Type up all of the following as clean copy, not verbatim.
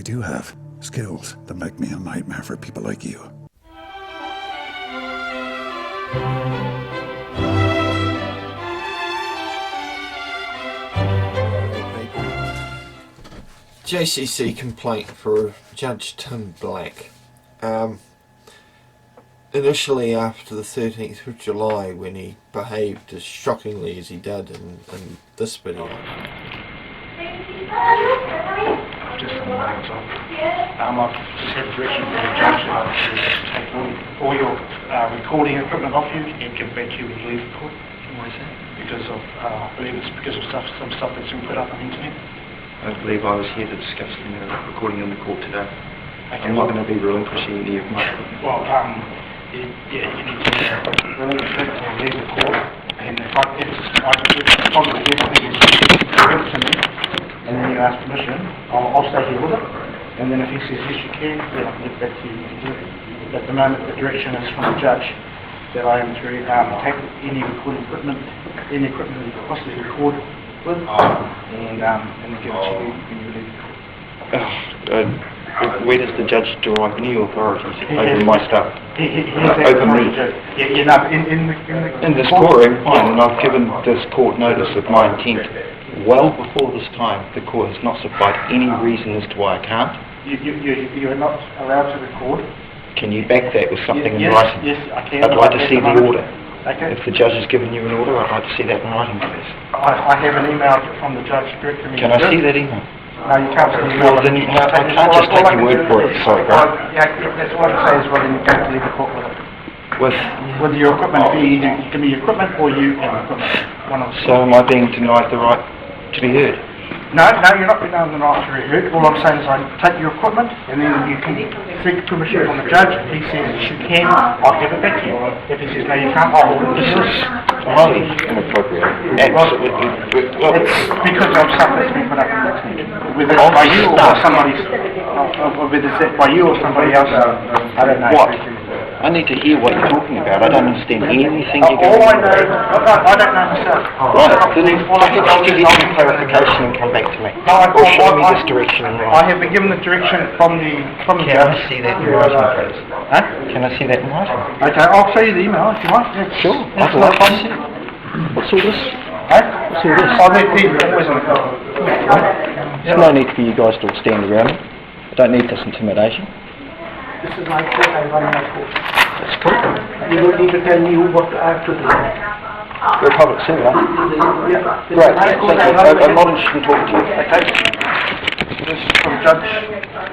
do have skills that make me a nightmare for people like you. JCC complaint for Judge Tim Black. Initially after the 13th of July, when he behaved as shockingly as he did in this video. Just some names off. I've just had direction from the judge to take all your recording equipment off you and give back to you when you leave the court. Why is that? Because of, I believe it's because of some stuff that's been put up on the internet. I don't believe I was here to discuss the recording in the court today. Okay. I'm not going to be relinquishing any of my equipment. Well, you need to release it or leave the court, and if I get probably everything is correct to me, and then you ask permission, I'll stay here with it, and then if he says yes you can, then I can get back to you and do it. At the moment the direction is from the judge that I am to take any recording equipment, any equipment that you could possibly record with, and give it to you when you leave. Where does the judge derive any authority over my stuff? Over me? In this courtroom, and I've given this court notice of my intent. Well before this time, the court has not supplied any reason as to why I can't. You are not allowed to record. Can you back that with something in writing? Yes, I can. I'd like to see the order. Okay. If the judge has given you an order, I'd like to see that in writing, please. I have an email from the judge direct to me. Can I see that email? No, you can't see the email. Well, then I can't just take your word for it, sorry, bro. Yeah, that's what I say is, well, then you can't leave the court with it. With your equipment, you give me your equipment or you have equipment. One of the So am I being denied the right to be heard? No, you're not being done the right to be heard. All I'm saying is I take your equipment and then you can seek permission from the judge. If he says yes you can, I'll give it back to you. If he says no you can't, I'll hold it. This is highly inappropriate. Absolutely. It's because of stuff that's been put up on the internet. Whether it's by you or somebody's, whether it's by you or somebody else, I don't know. What? I need to hear what you're talking about. I don't understand anything you're All going I know, I don't know myself. Right, then I'll give you some clarification and come back to me. Or show me this direction in I writing. have been given the direction from the Can judge. I see that in writing, please? Huh? Can I see that in writing? Okay, I'll show you the email if you want. Yeah. Sure. That's I'd no like to problem. see it. What's all this? Hey? What's all this? Oh, they're always on the phone. There's no need for you guys to all stand around me. I don't need this intimidation. This is my court, I run my court. That's cool. You don't need to tell me what I have to do. You're a public servant, aren't you? Yeah. Great, thank you. I'm not interested in talking to you. Okay. This is from Judge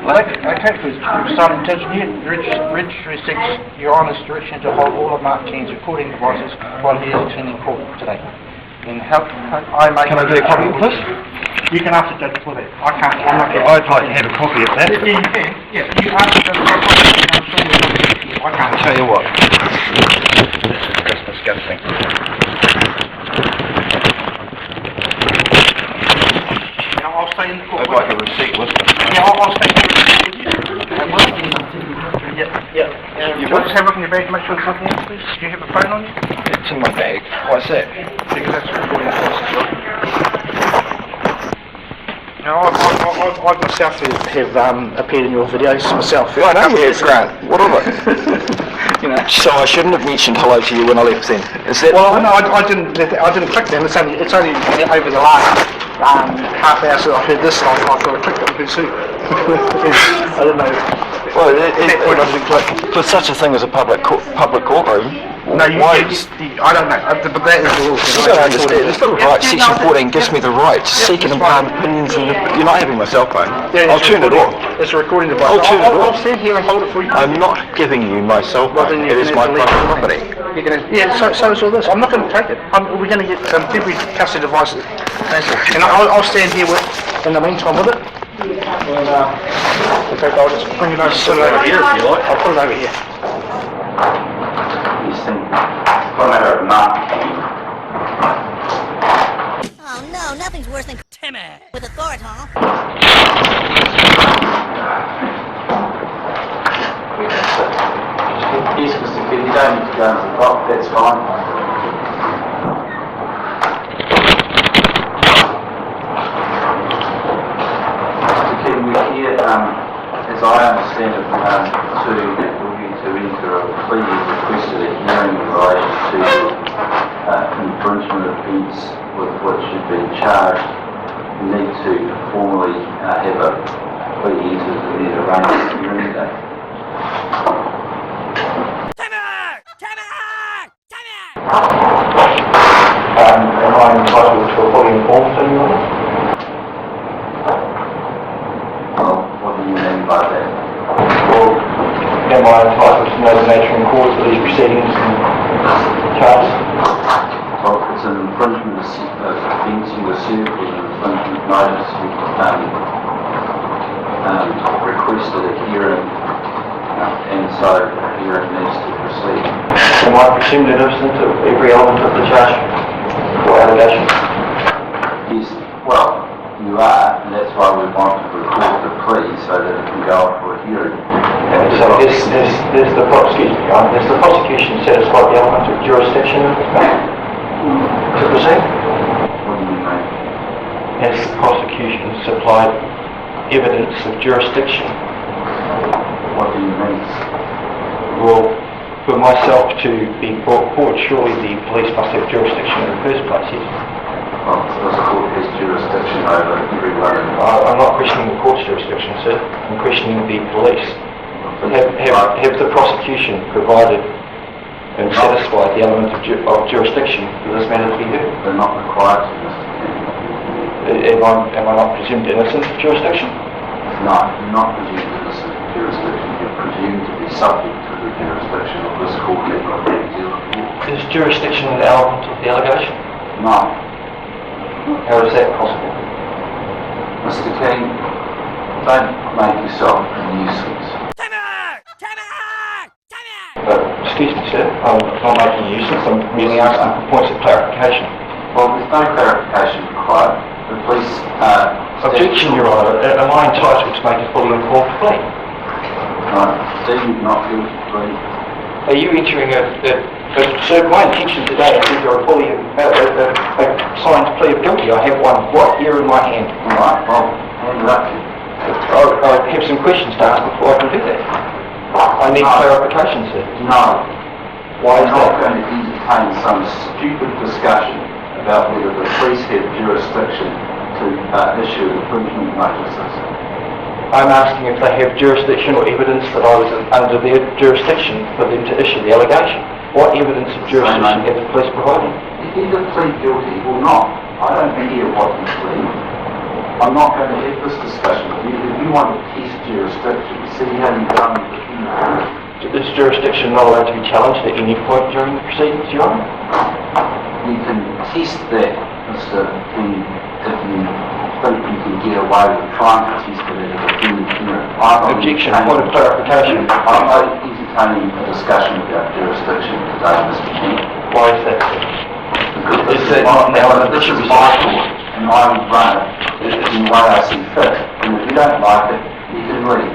Black. Okay, please. Starting Judge here. Registry seeks Your Honour's direction to hold all of Mark Keen's recording devices while he is attending court today. And help I make... Can I get a copy of this? You can ask the judge for that. I can't. I'm not getting... I'd like to have a copy of that. Yeah, you can. Yeah, you ask the judge for a copy. I'm sure you'll get it. I can't. I'll tell you what. This is just disgusting. Now, I'll stay in the court. I'd like a receipt with it. Yeah, I'll stay in the court. Yeah. You want to have a look in your bag to make sure there's nothing else, please? Do you have a phone on you? It's in my bag. What's that? Because that's recording the process, right? Now, I myself have appeared in your videos myself. I know you have, Grant. What of it? You know. So I shouldn't have mentioned hello to you when I left then. Is that... Well, no, I didn't click them. It's only over the last half hour since I heard this, and I thought I clicked it with who. I don't know. Well, for such a thing as a public courtroom, no, I don't know, but that is the rule. You don't understand. This little right, section 14 gives me the right to seek and impart opinions, and you're not having my cell phone. Yeah, I'll turn it off. It's a recording device. I'll turn it off. I'll stand here and hold it for you. I'm not giving you my cell phone. It is my private property. Yeah, so is all this. I'm not going to take it. We're going to get temporary custody devices. And I'll stand here in the meantime with it. And, okay, I'll just bring it over. Put it over here if you like. I'll put it over here. Oh no, nothing's worse than Timmy with authority. Yes, Mr. Kid, you don't need to go into the clock, that's fine. Mr. Kid, we're here as I understand it, to enter a plea requested a hearing in relation to infringement offence with which you've been charged, you need to formally have a plea entered and then arrange a hearing date. Am I entitled to a fully informed opinion on it? Well, what do you mean by that? Well, am I entitled to know the nature and cause of these proceedings and charges? Well, if it's an infringement offence, you were served with an infringement notice. You requested a hearing, and so a hearing needs to proceed. Am I presumed innocent of every element of the charge or allegation? Yes, well, you are, and that's why we want to record the plea so that it can go up for a hearing. And so there's the prosecution satisfied the element of jurisdiction to proceed? What do you mean? Has the prosecution supplied evidence of jurisdiction? What do you mean? Well, for myself to be brought forward, surely the police must have jurisdiction in the first place, yes? Well, this court has jurisdiction over everyone. I'm not questioning the court's jurisdiction, sir. I'm questioning the police. Have the prosecution provided and satisfied the element of jurisdiction for this matter to be heard? They're not required to, Mr. King. Am I not presumed innocent of jurisdiction? No, you're not presumed innocent of jurisdiction. You're presumed to be subject to the jurisdiction of this court and of the New Zealand court. Is jurisdiction an element of the allegation? No. How is that possible? Mr. King, don't make yourself a nuisance. Excuse me, sir. I'm not making a nuisance. I'm merely asking for points of clarification. Well, there's no clarification required. The police... Objection, Your Honour. Am I entitled to make a fully informed plea? Deemed not guilty plea. Are you entering sir, my intention today is to enter a fully signed plea of guilty. I have one right here in my hand. Alright, well, hand it up to you. I have some questions to ask before I can do that. I need clarification, sir. No. Why is I'm not that? going to entertain some stupid discussion about whether the police have jurisdiction to issue infringement notices. I'm asking if they have jurisdiction or evidence that I was under their jurisdiction for them to issue the allegation. What evidence of jurisdiction have the police provided? If either plead guilty or not, I don't care what you plead. I'm not going to have this discussion with you. If you want to test jurisdiction, see how you've done with the hearing. Is jurisdiction not allowed to be challenged at any point during the proceedings, Your Honour? You can test that, Mr. King, if you think you can get away with trying to test it at a defendant hearing. Objection, point of clarification. I'm not entertaining a discussion about jurisdiction today, Mr. King. Why is that, sir? This Is that not an element that this should is be my cited? court, and I would run it in the way I see fit. And if you don't like it, you can leave.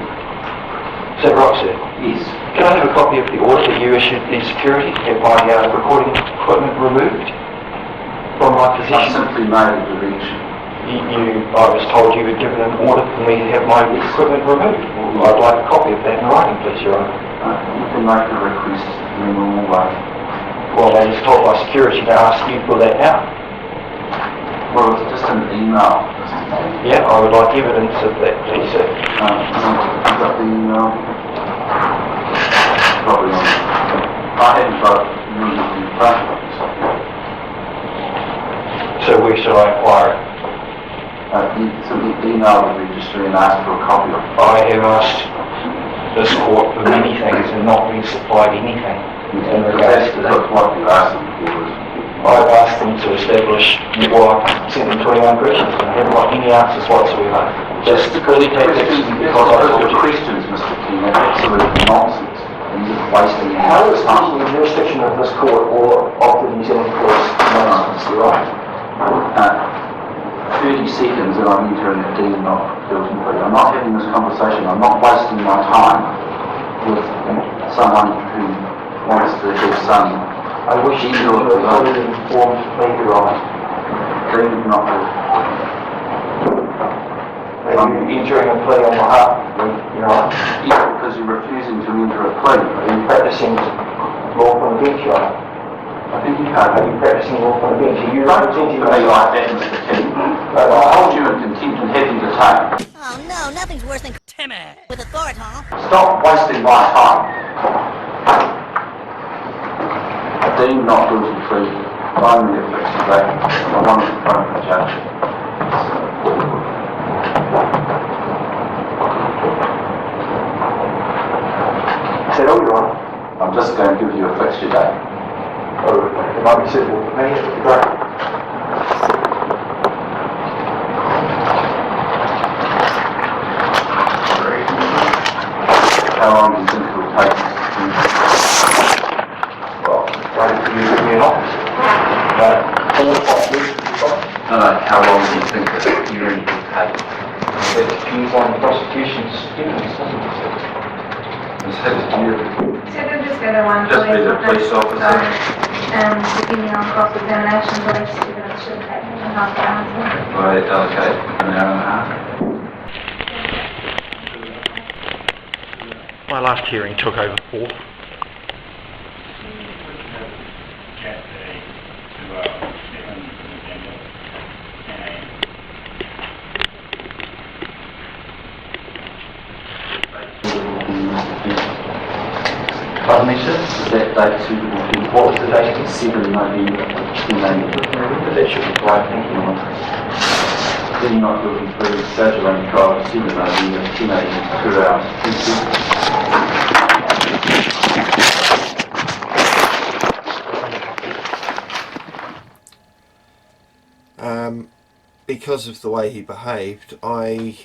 Is that right, sir? Yes. Can I have a copy of the order that you issued the security? Have my recording equipment removed from my I possession? simply made a direction. I was told you had given an order for me to have my equipment removed. Well, I'd like a copy of that in writing, please, Your Honour. You can make a request in the normal way. Well, I was told by security to ask you for that now. Well, it's just an email, Mr. King. Yeah, I would like evidence of that, please, sir. You got the email? Probably on. I haven't got it immediately in front of me. So where should I inquire it? It's an email the registry and ask for a copy of it. I have asked this court for many things and not been supplied anything in regards to that. That's what you asked them for. I've asked them to establish, well, I sent them 21 questions and I haven't got any answers whatsoever. Just fully tactics because I Those thought are you... questions, Mr. King. That's absolute nonsense. And you're just wasting How is time. the jurisdiction of this court or of the New Zealand courts nonsense, Your Honour? 30 seconds and I'm entering a deed not guilty plea. I'm not having this conversation. I'm not wasting my time with someone who wants to have some I wish you to have a fully informed plea, Your Honour. deed not guilty. Are you entering a plea on behalf of me, Your Honour? are. I think you can't. Are you practicing law on the bench? Are you Don't talk to me like that, Mr. King. I'll hold you in contempt and have you detained. Oh no, nothing's worse than Timmy with authority. Stop wasting my time. Deemed not guilty plea. I'm the effects of that. I want to confront the judge. Is that all you want? I'm just going to give you a fixture date. Oh, it might be suitable for me. That'd be great. How long do you think it will take? Well, wait for you to give me an office. 4 or 5 weeks would be fine. No, how long do you think that hearing will take? It depends on the prosecution's evidence, doesn't it? Ms. Hicks, do you? So they'll just go to one Just be the police officer. Depending on cross-examination, but I just figured it should take a half an hour. Right, okay, an hour and a half. My last hearing took over 4. Pardon me, sir? Is that date suitable for you? What was the date? 7 November. 10 November. That should be fine, thank you. Then not guilty plea, judge arraigned trial 7 November, 10 a.m. 2 hours. Thank you. Because of the way he behaved, I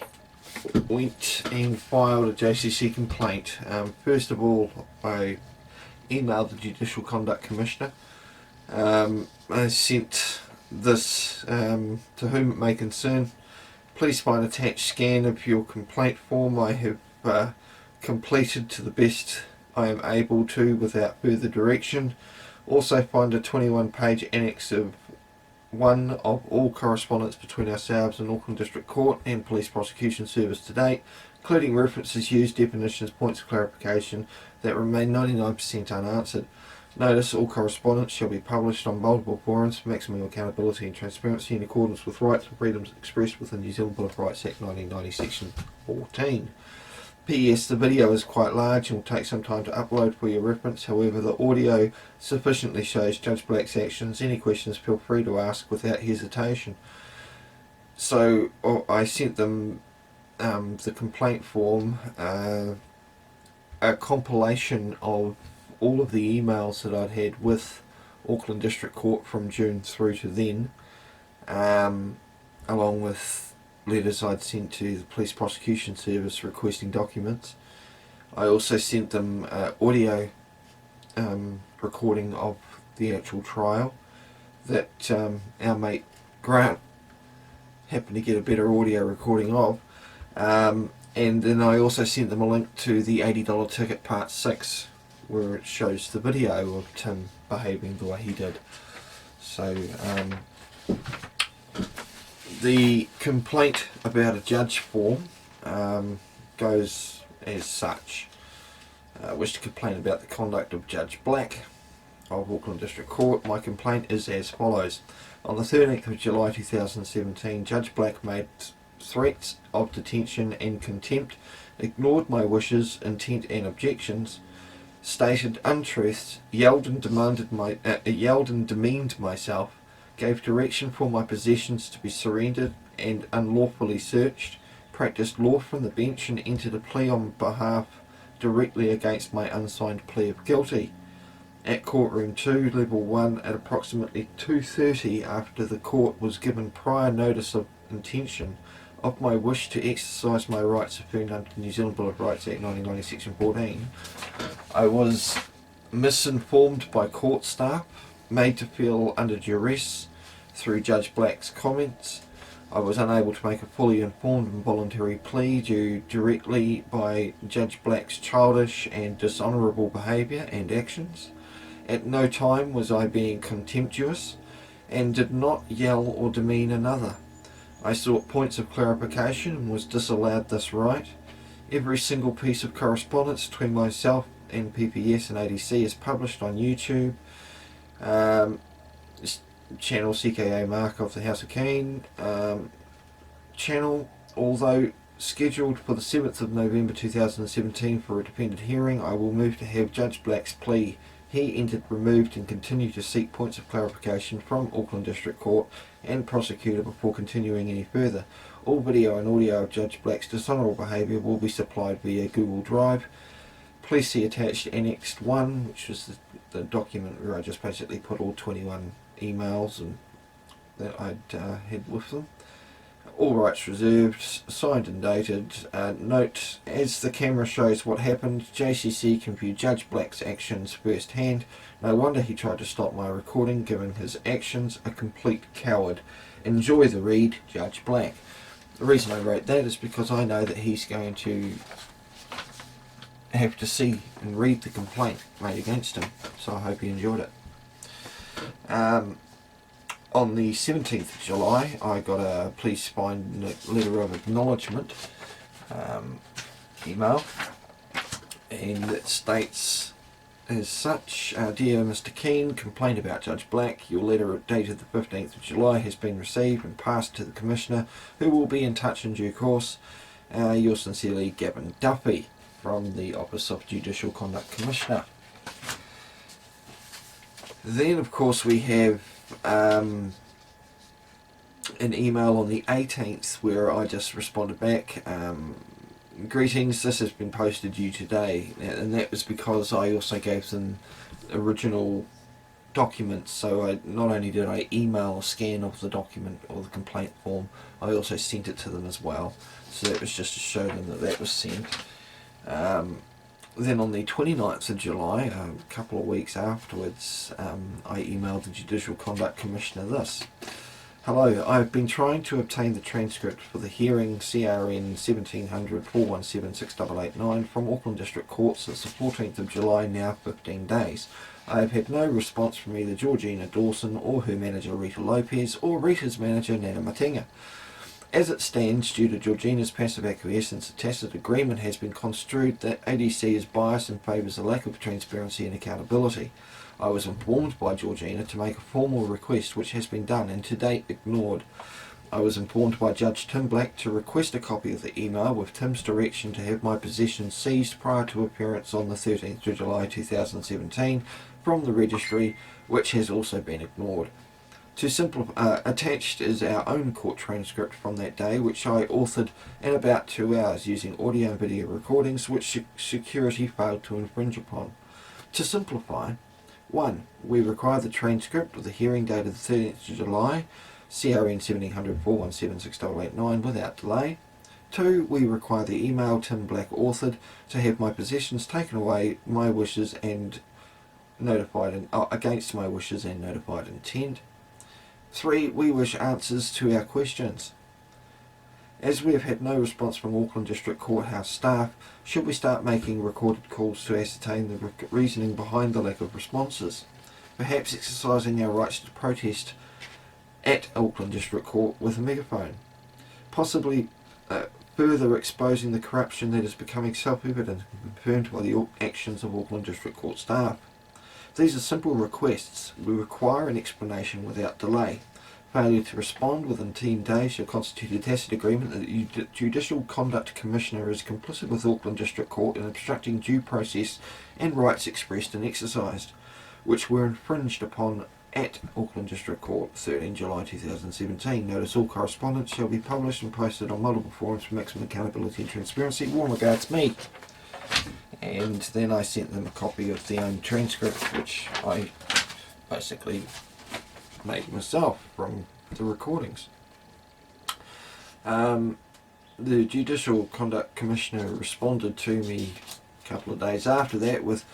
went and filed a JCC complaint. First of all, I emailed the Judicial Conduct Commissioner. I sent this to whom it may concern. Please find attached scan of your complaint form. I have completed to the best I am able to without further direction. Also find a 21-page annex of one of all correspondence between ourselves and Auckland District Court and Police Prosecution Service to date, including references used, definitions, points of clarification that remain 99% unanswered. Notice all correspondence shall be published on multiple forums for maximum accountability and transparency in accordance with rights and freedoms expressed within New Zealand Bill of Rights Act 1990 Section 14. P.S. The video is quite large and will take some time to upload for your reference. However, the audio sufficiently shows Judge Black's actions. Any questions, feel free to ask without hesitation. So I sent them the complaint form, a compilation of all of the emails that I'd had with Auckland District Court from June through to then, along with letters I'd sent to the Police Prosecution Service requesting documents. I also sent them audio recording of the actual trial that our mate Grant happened to get a better audio recording of, and then I also sent them a link to the $80 ticket part 6 where it shows the video of Tim behaving the way he did. So the complaint about a judge form goes as such. I wish to complain about the conduct of Judge Black of Auckland District Court. My complaint is as follows. On the 13th of July 2017, Judge Black made threats of detention and contempt, ignored my wishes, intent and objections, stated untruths, yelled and demeaned myself, gave direction for my possessions to be surrendered and unlawfully searched, practiced law from the bench and entered a plea on behalf directly against my unsigned plea of guilty. At courtroom 2, level 1, at approximately 2:30, after the court was given prior notice of intention of my wish to exercise my rights affirmed under the New Zealand Bill of Rights Act 1990 Section 14, I was misinformed by court staff, made to feel under duress through Judge Black's comments. I was unable to make a fully informed and voluntary plea due directly by Judge Black's childish and dishonourable behaviour and actions. At no time was I being contemptuous and did not yell or demean another. I sought points of clarification and was disallowed this right. Every single piece of correspondence between myself and PPS and ADC is published on YouTube. Channel CKA Mark of the House of Keen. Channel, although scheduled for the 7th of November 2017 for a dependent hearing, I will move to have Judge Black's plea he entered removed and continue to seek points of clarification from Auckland District Court and prosecutor before continuing any further. All video and audio of Judge Black's dishonourable behaviour will be supplied via Google Drive. Please see attached Annexed 1, which was the document where I just basically put all 21 emails and that I'd had with them. All rights reserved, signed and dated. Note, as the camera shows what happened, JCC can view Judge Black's actions firsthand. No wonder he tried to stop my recording, given his actions a complete coward. Enjoy the read, Judge Black. The reason I wrote that is because I know that he's going to have to see and read the complaint made against him, so I hope he enjoyed it. On the 17th of July, I got a please find letter of acknowledgement email, and it states as such: Dear Mr. Keen, complaint about Judge Black. Your letter dated the 15th of July has been received and passed to the Commissioner, who will be in touch in due course. Yours sincerely, Gavin Duffy, from the Office of Judicial Conduct Commissioner. Then, of course, we have an email on the 18th where I just responded back, greetings, this has been posted to you today, and that was because I also gave them original documents, so not only did I email a scan of the document or the complaint form, I also sent it to them as well, so that was just to show them that that was sent. Then on the 29th of July, a couple of weeks afterwards, I emailed the Judicial Conduct Commissioner this. Hello, I have been trying to obtain the transcript for the hearing CRN 1700-417-6889 from Auckland District Court since the 14th of July, now 15 days. I have had no response from either Georgina Dawson or her manager Rita Lopez or Rita's manager Nana Matenga. As it stands, due to Georgina's passive acquiescence, a tacit agreement has been construed that ADC is biased and favours a lack of transparency and accountability. I was informed by Georgina to make a formal request, which has been done and to date ignored. I was informed by Judge Tim Black to request a copy of the email with Tim's direction to have my possessions seized prior to appearance on the 13th of July 2017 from the registry, which has also been ignored. To simplify, attached is our own court transcript from that day, which I authored in about 2 hours using audio and video recordings, which security failed to infringe upon. To simplify, 1. We require the transcript of the hearing dated the 13th of July, CRN 1700-417-6889 without delay. 2. We require the email Tim Black authored to have my possessions taken away, my wishes and notified against my wishes and notified intent. 3. We wish answers to our questions. As we have had no response from Auckland District Courthouse staff, should we start making recorded calls to ascertain the reasoning behind the lack of responses? Perhaps exercising our rights to protest at Auckland District Court with a megaphone? Possibly further exposing the corruption that is becoming self-evident and confirmed by the actions of Auckland District Court staff. These are simple requests. We require an explanation without delay. Failure to respond within 10 days shall constitute a tacit agreement that the Judicial Conduct Commissioner is complicit with Auckland District Court in obstructing due process and rights expressed and exercised, which were infringed upon at Auckland District Court, 13 July 2017. Notice all correspondence shall be published and posted on multiple forums for maximum accountability and transparency. Warm regards, me. And then I sent them a copy of the own transcript, which I basically made myself from the recordings. The Judicial Conduct Commissioner responded to me a couple of days after that with,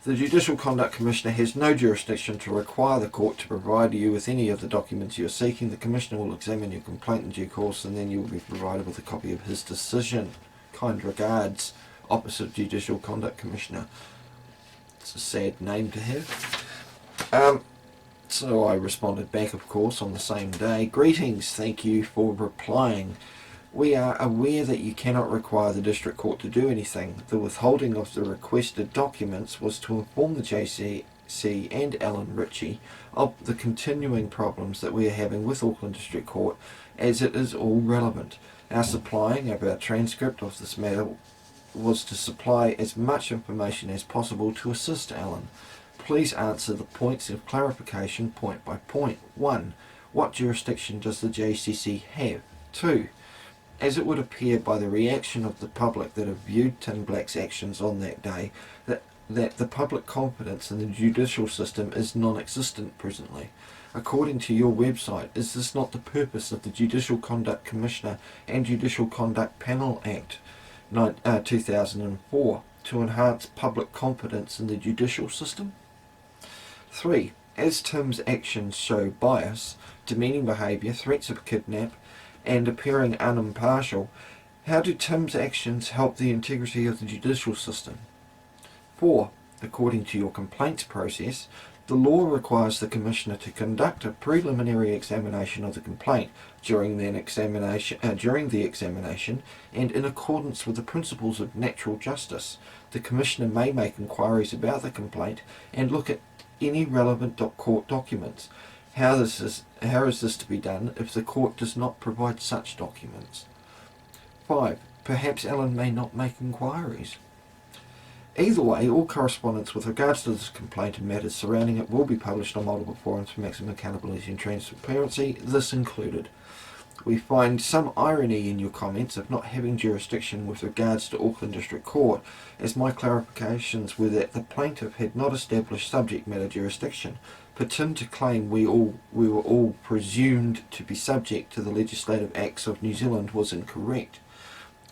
the Judicial Conduct Commissioner has no jurisdiction to require the court to provide you with any of the documents you are seeking. The Commissioner will examine your complaint in due course and then you will be provided with a copy of his decision. Kind regards, Office of Judicial Conduct Commissioner. It's a sad name to have. So I responded back, of course, on the same day. Greetings, thank you for replying. We are aware that you cannot require the District Court to do anything. The withholding of the requested documents was to inform the JCC and Alan Ritchie of the continuing problems that we are having with Auckland District Court, as it is all relevant. Our supplying of our transcript of this matter was to supply as much information as possible to assist Alan. Please answer the points of clarification point by point. 1. What jurisdiction does the JCC have? 2. As it would appear by the reaction of the public that have viewed Tim Black's actions on that day, that the public confidence in the judicial system is non-existent presently. According to your website, is this not the purpose of the Judicial Conduct Commissioner and Judicial Conduct Panel Act 2004 to enhance public confidence in the judicial system? 3. As Tim's actions show bias, demeaning behaviour, threats of kidnap, and appearing unimpartial, how do Tim's actions help the integrity of the judicial system? 4. According to your complaints process, the law requires the Commissioner to conduct a preliminary examination of the complaint during the examination, and in accordance with the principles of natural justice. The Commissioner may make inquiries about the complaint and look at any relevant court documents. How is this to be done if the court does not provide such documents? 5. Perhaps Alan may not make inquiries. Either way, all correspondence with regards to this complaint and matters surrounding it will be published on multiple forums for maximum accountability and transparency, this included. We find some irony in your comments of not having jurisdiction with regards to Auckland District Court, as my clarifications were that the plaintiff had not established subject matter jurisdiction. For Tim to claim we were all presumed to be subject to the legislative acts of New Zealand was incorrect.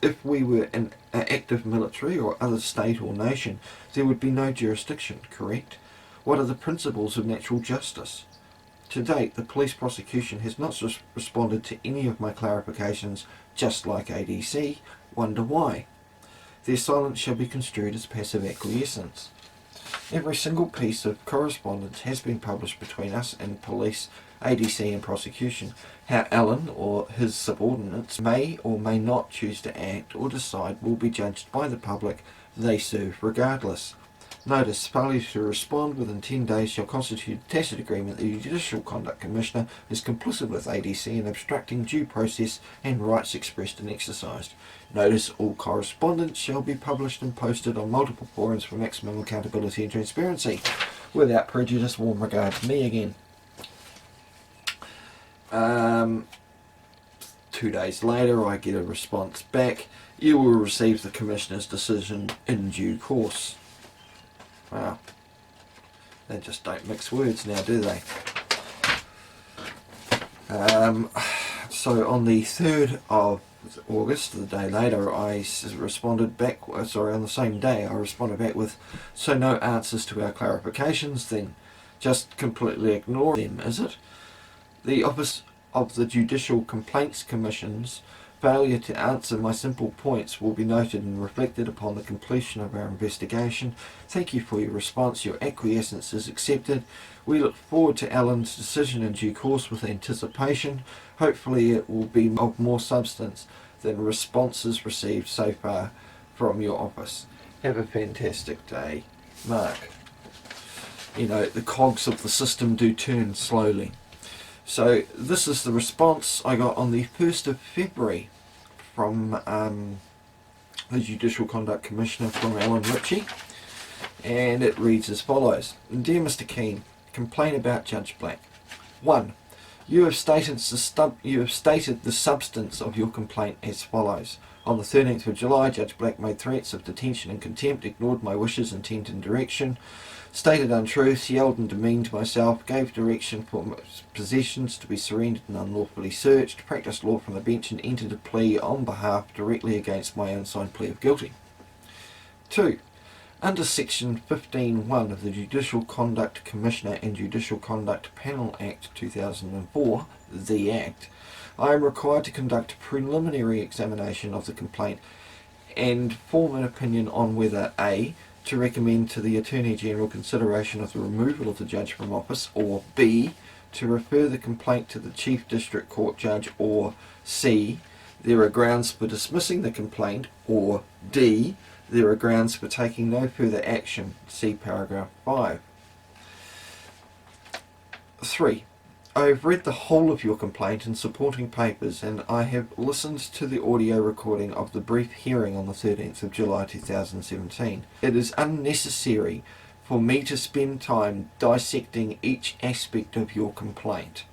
If we were an active military or other state or nation, there would be no jurisdiction, correct? What are the principles of natural justice? To date, the police prosecution has not responded to any of my clarifications, just like ADC. Wonder why? Their silence shall be construed as passive acquiescence. Every single piece of correspondence has been published between us and police, ADC and prosecution. How Alan or his subordinates may or may not choose to act or decide will be judged by the public they serve regardless. Notice, failure to respond within 10 days shall constitute a tacit agreement that the Judicial Conduct Commissioner is complicit with ADC in obstructing due process and rights expressed and exercised. Notice, all correspondence shall be published and posted on multiple forums for maximum accountability and transparency. Without prejudice, warm regards, me again. 2 days later, I get a response back. You will receive the Commissioner's decision in due course. Wow. They just don't mix words now, do they? So on the 3rd of August, the day later, I responded back, on the same day, I responded back with, so no answers to our clarifications then. Just completely ignore them, is it? The Office of the Judicial Complaints Commission's failure to answer my simple points will be noted and reflected upon the completion of our investigation. Thank you for your response. Your acquiescence is accepted. We look forward to Alan's decision in due course with anticipation. Hopefully it will be of more substance than responses received so far from your office. Have a fantastic day, Mark. You know, the cogs of the system do turn slowly. So this is the response I got on the 1st of February from the Judicial Conduct Commissioner, from Alan Ritchie, and it reads as follows. Dear Mr. Keane, complain about Judge Black. 1. You have stated the substance of your complaint as follows. On the 13th of July, Judge Black made threats of detention and contempt, ignored my wishes, intent and direction, stated untruths, yelled and demeaned myself, gave direction for possessions to be surrendered and unlawfully searched, practised law from the bench and entered a plea on behalf directly against my unsigned plea of guilty. 2. Under Section 15.1 of the Judicial Conduct Commissioner and Judicial Conduct Panel Act 2004, the Act, I am required to conduct a preliminary examination of the complaint and form an opinion on whether A. to recommend to the Attorney General consideration of the removal of the judge from office, or B. to refer the complaint to the Chief District Court Judge, or C. there are grounds for dismissing the complaint, or D. there are grounds for taking no further action. See paragraph 5. 3. I have read the whole of your complaint and supporting papers, and I have listened to the audio recording of the brief hearing on the 13th of July 2017. It is unnecessary for me to spend time dissecting each aspect of your complaint.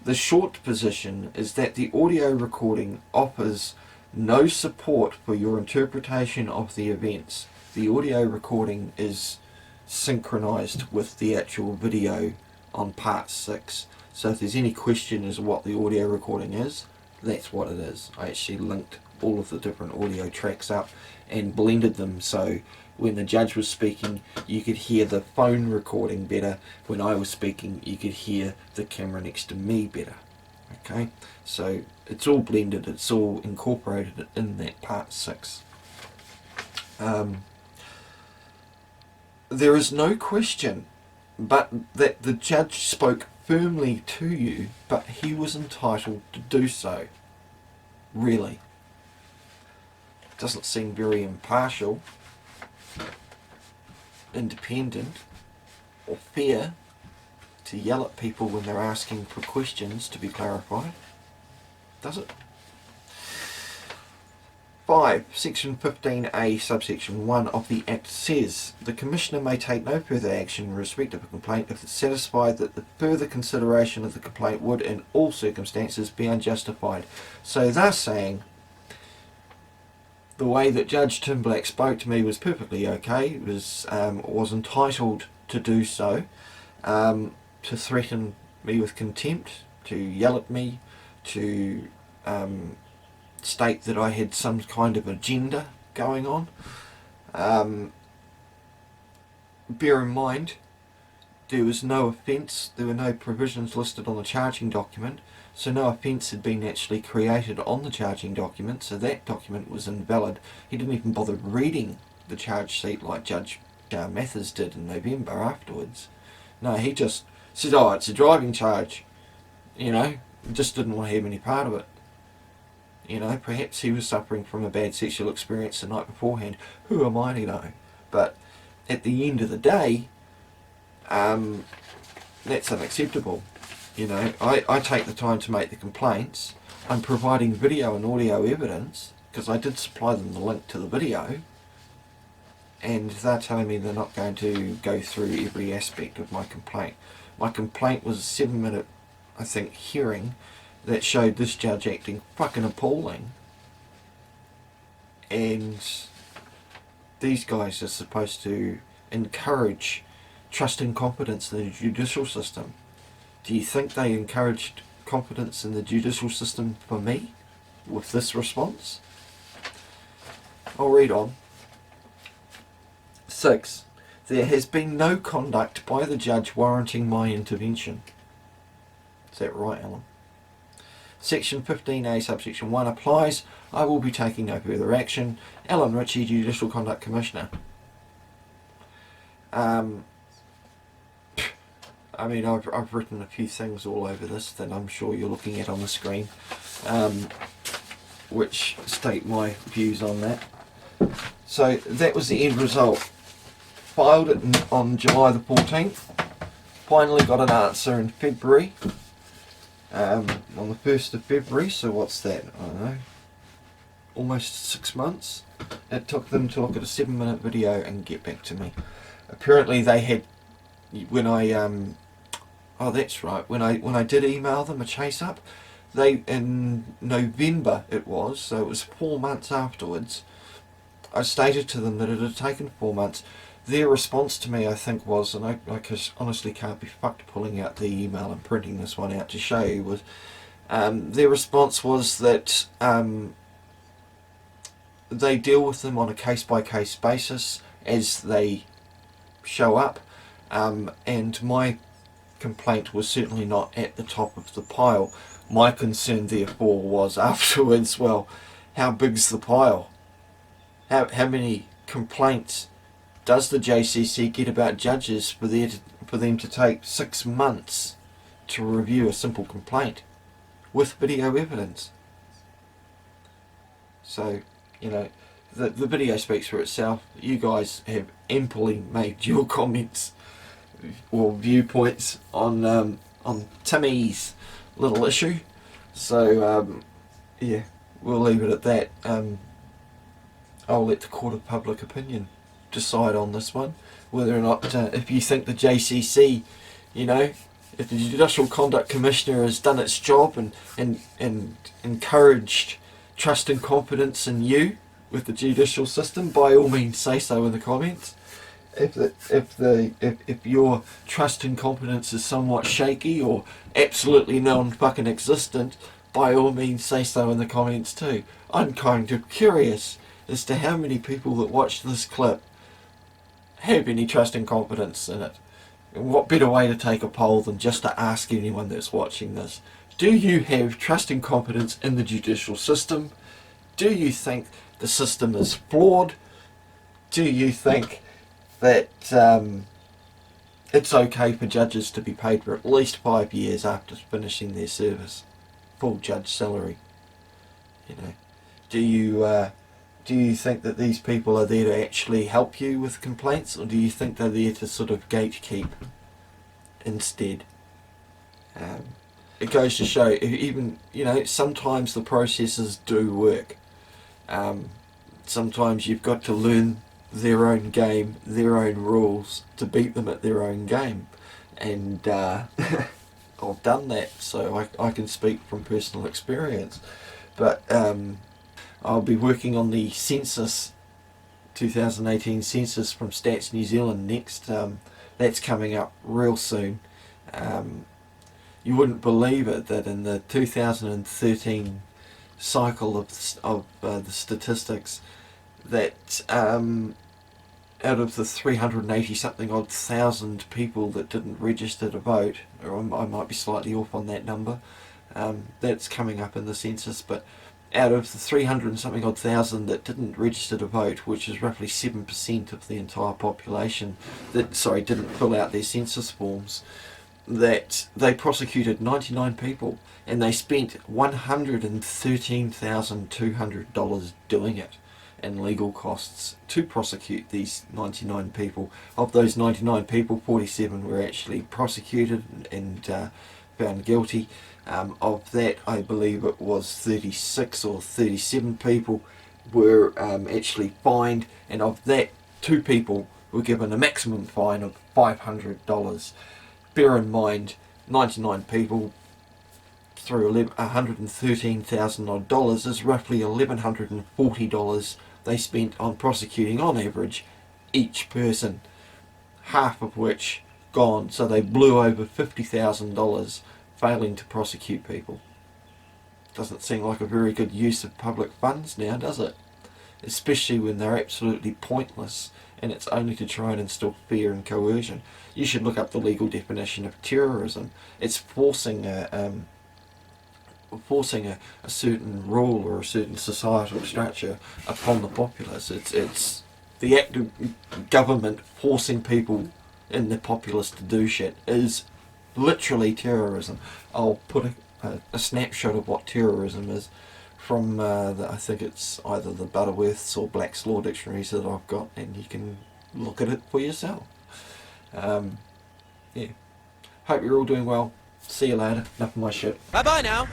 The short position is that the audio recording offers no support for your interpretation of the events. The audio recording is synchronized with the actual video on part 6. So if there's any question as to what the audio recording is, that's what it is. I actually linked all of the different audio tracks up and blended them so when the judge was speaking you could hear the phone recording better. When I was speaking you could hear the camera next to me better. Okay, so it's all blended, it's all incorporated in that part 6. There is no question but that the judge spoke firmly to you, but he was entitled to do so. Really. Doesn't seem very impartial, independent, or fair to yell at people when they're asking for questions to be clarified. Does it? 5. Section 15A, subsection 1 of the Act says, the Commissioner may take no further action in respect of a complaint if it's satisfied that the further consideration of the complaint would in all circumstances be unjustified. So they're saying the way that Judge Tim Black spoke to me was perfectly okay, was entitled to do so, to threaten me with contempt, to yell at me, to state that I had some kind of agenda going on. Bear in mind, there was no offence, there were no provisions listed on the charging document, so no offence had been actually created on the charging document, so that document was invalid. He didn't even bother reading the charge sheet like Judge Mathers did in November afterwards. No, he just said, oh, it's a driving charge, you know, just didn't want to have any part of it. You know, perhaps he was suffering from a bad sexual experience the night beforehand. Who am I to know? But at the end of the day, that's unacceptable. You know, I take the time to make the complaints. I'm providing video and audio evidence, because I did supply them the link to the video, and they're telling me they're not going to go through every aspect of my complaint. My complaint was a 7-minute, I think, hearing that showed this judge acting fucking appalling, and these guys are supposed to encourage trust and confidence in the judicial system. Do you think they encouraged confidence in the judicial system for me with this response? I'll read on. 6. There has been no conduct by the judge warranting my intervention. Is that right, Alan? Section 15A, subsection 1 applies. I will be taking no further action. Alan Ritchie, Judicial Conduct Commissioner. I mean, I've written a few things all over this that I'm sure you're looking at on the screen, which state my views on that. So that was the end result. Filed it on July the 14th. Finally got an answer in February. On the 1st of February, so what's that? I don't know. Almost 6 months. It took them to look at a 7-minute video and get back to me. Apparently they had, when I oh that's right, when I did email them a chase up, they, in November it was, so it was 4 months afterwards, I stated to them that it had taken 4 months. Their response to me, I think, was, and I honestly can't be fucked pulling out the email and printing this one out to show you, was their response was that they deal with them on a case-by-case basis as they show up, and my complaint was certainly not at the top of the pile. My concern, therefore, was afterwards, well, how big's the pile? How many complaints does the JCC get about judges for them to take 6 months to review a simple complaint with video evidence? So, you know, the video speaks for itself. You guys have amply made your comments or viewpoints on Timmy's little issue. So yeah, we'll leave it at that. I'll let the court of public opinion decide on this one, whether or not if you think the JCC, if the Judicial Conduct Commissioner has done its job and encouraged trust and confidence in you with the judicial system, by all means say so in the comments. If your trust and confidence is somewhat shaky or absolutely non-fucking-existent, by all means say so in the comments too. I'm kind of curious as to how many people that watch this clip have any trust and confidence in it. And what better way to take a poll than just to ask anyone that's watching this, do you have trust and confidence in the judicial system? Do you think the system is flawed? Do you think that it's okay for judges to be paid for at least 5 years after finishing their service, full judge salary? Do you think that these people are there to actually help you with complaints, or do you think they're there to sort of gatekeep instead? It goes to show, even sometimes the processes do work. Sometimes you've got to learn their own game, their own rules, to beat them at their own game. And I've done that, so I can speak from personal experience. But I'll be working on the census, 2018 census from Stats New Zealand next. That's coming up real soon. You wouldn't believe it that in the 2013 cycle of the statistics, that out of the 380 something odd thousand people that didn't register to vote, or I might be slightly off on that number, that's coming up in the census, but out of the 300 and something odd thousand that didn't register to vote, which is roughly 7% of the entire population that didn't fill out their census forms, that they prosecuted 99 people and they spent $113,200 doing it in legal costs to prosecute these 99 people. Of those 99 people, 47 were actually prosecuted and found guilty. Of that, I believe it was 36 or 37 people were actually fined, and of that, 2 people were given a maximum fine of $500. Bear in mind, 99 people through $113,000 odd dollars is roughly $1,140 they spent on prosecuting on average each person, half of which gone, so they blew over $50,000 failing to prosecute people. Doesn't seem like a very good use of public funds now, does it? Especially when they're absolutely pointless and it's only to try and instill fear and coercion. You should look up the legal definition of terrorism. It's forcing a certain rule or a certain societal structure upon the populace. It's the act of government forcing people in the populace to do shit is literally terrorism. I'll put a snapshot of what terrorism is from I think it's either the Butterworths or Black's Law dictionaries that I've got, and you can look at it for yourself. Yeah. Hope you're all doing well. See you later. Enough of my shit. Bye bye now.